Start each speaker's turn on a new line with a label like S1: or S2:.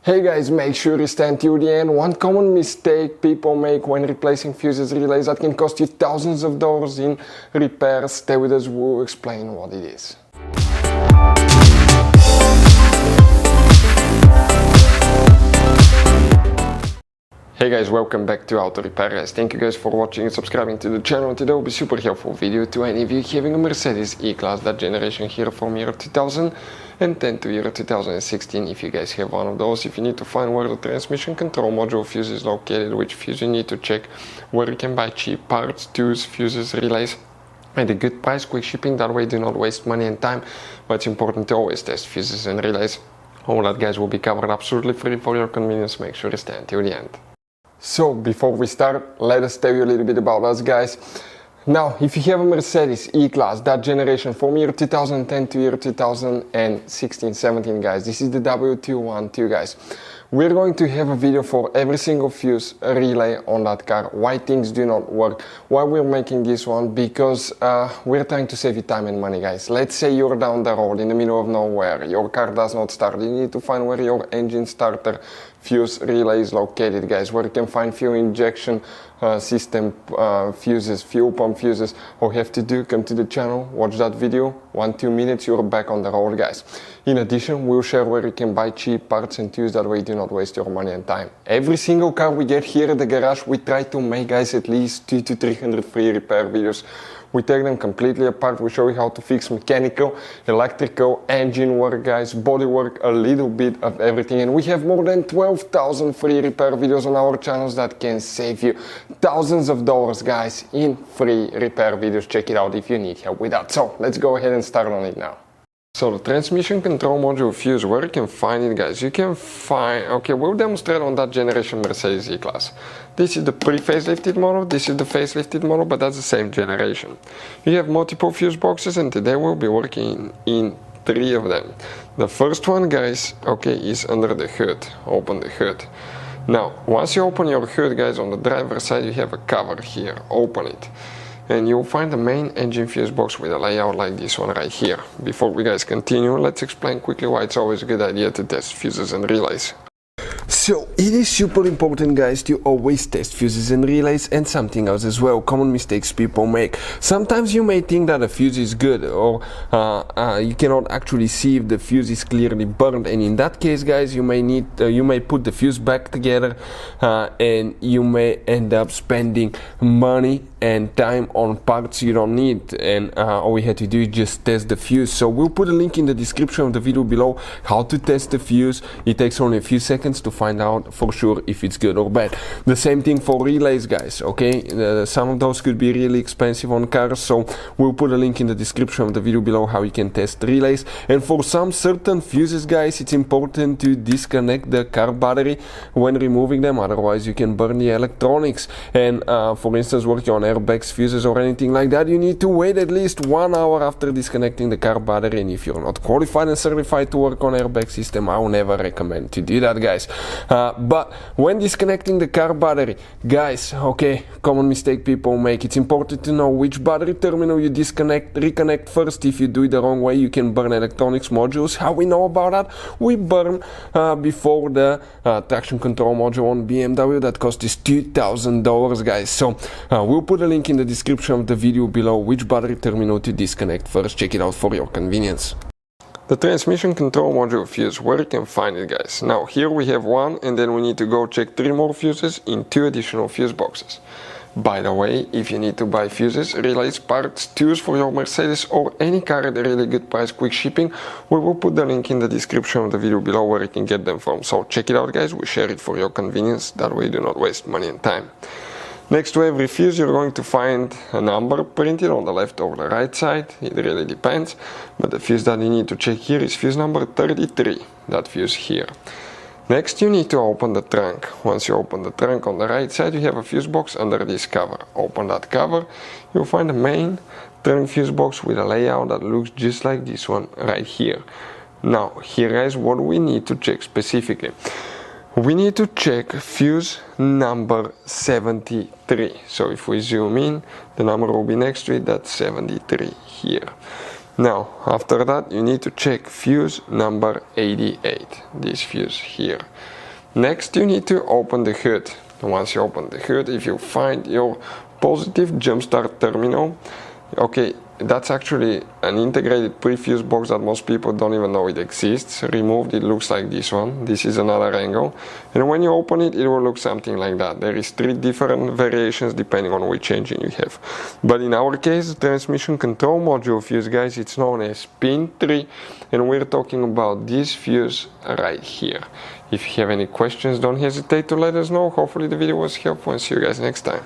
S1: Hey guys, make sure you stand till the end. One common mistake people make when replacing fuses relays that can cost you thousands of dollars in repairs. Stay with us, we'll explain what it is. Hey guys, welcome back to Auto Repair guys. Thank you guys for watching and subscribing to the channel. Today will be super helpful video to any of you having a Mercedes E-Class, that generation here from year 2010 to year 2016. If you guys have one of those, if you need to find where the transmission control module fuse is located, which fuse you need to check, where you can buy cheap parts, tools, fuses, relays, at a good price, quick shipping, that way do not waste money and time. But it's important to always test fuses and relays. All that guys will be covered absolutely free for your convenience. Make sure you stay until the end. So before we start, let us tell you a little bit about us guys. Now, if you have a Mercedes E-Class, that generation from year 2010 to year 2016-17 guys, this is the W212 guys. We're going to have a video for every single fuse relay on that car, why things do not work, why we're making this one, because we're trying to save you time and money guys. Let's say you're down the road in the middle of nowhere, your car does not start, you need to find where your engine starter fuse relay is located guys, where you can find fuel injection system fuses, fuel pump fuses. All you have to do, come to the channel, watch that video, 1-2 minutes, you're back on the road guys. In addition, we'll share where you can buy cheap parts and tools, that way you do not waste your money and time. Every single car we get here at the garage, we try to make guys at least 200 to 300 free repair videos. We take them completely apart, we show you how to fix mechanical, electrical, engine work guys, body work, a little bit of everything. And we have more than 12,000 free repair videos on our channels that can save you thousands of dollars guys in free repair videos. Check it out if you need help with that. So let's go ahead and start on it now. So the transmission control module fuse, where you can find it guys, you can find, okay, we'll demonstrate on that generation Mercedes E-Class. This is the pre-facelifted model, this is the facelifted model, but that's the same generation. You have multiple fuse boxes and today we'll be working in 3 of them. The first one guys, okay, is under the hood. Open the hood. Now, once you open your hood guys, on the driver's side you have a cover here, open it. And you'll find the main engine fuse box with a layout like this one right here. Before we guys continue, let's explain quickly why it's always a good idea to test fuses and relays. So it is super important guys to always test fuses and relays, and something else as well, common mistakes people make. Sometimes you may think that a fuse is good, or you cannot actually see if the fuse is clearly burned, and in that case guys you may put the fuse back together and you may end up spending money and time on parts you don't need, and all we had to do is just test the fuse. So we'll put a link in the description of the video below how to test the fuse. It takes only a few seconds to find out for sure if it's good or bad. The same thing for relays guys, okay? Some of those could be really expensive on cars, so we'll put a link in the description of the video below how you can test relays. And for some certain fuses guys, it's important to disconnect the car battery when removing them, otherwise you can burn the electronics. And for instance, working on airbags, fuses or anything like that, you need to wait at least 1 hour after disconnecting the car battery. And if you're not qualified and certified to work on airbag system, I will never recommend to do that guys. But when disconnecting the car battery guys, okay, common mistake people make, it's important to know which battery terminal you reconnect first. If you do it the wrong way, you can burn electronics modules. How we know about that? We burn before the traction control module on BMW that cost us $2,000 guys. So we'll put a link in the description of the video below which battery terminal to disconnect first. Check it out for your convenience. The transmission control module fuse, where you can find it guys. Now here we have one, and then we need to go check 3 more fuses in 2 additional fuse boxes. By the way, if you need to buy fuses, relays, parts, tools for your Mercedes or any car at a really good price, quick shipping, we will put the link in the description of the video below where you can get them from. So check it out guys, we share it for your convenience, that way you do not waste money and time. Next to every fuse you're going to find a number printed on the left or the right side, it really depends, but the fuse that you need to check here is fuse number 33, that fuse here. Next you need to open the trunk. Once you open the trunk on the right side you have a fuse box under this cover. Open that cover, you'll find the main trunk fuse box with a layout that looks just like this one right here. Now here guys, what we need to check specifically. We need to check fuse number 73. So if we zoom in, the number will be next to it, that's 73 here. Now, after that, you need to check fuse number 88, this fuse here. Next, you need to open the hood. Once you open the hood, if you find your positive Jumpstart terminal, okay, that's actually an integrated pre-fuse box that most people don't even know it exists. Removed, it looks like this one. This is another angle. And when you open it, it will look something like that. There is 3 different variations depending on which engine you have. But in our case, transmission control module fuse, guys, it's known as pin 3. And we're talking about this fuse right here. If you have any questions, don't hesitate to let us know. Hopefully the video was helpful, and see you guys next time.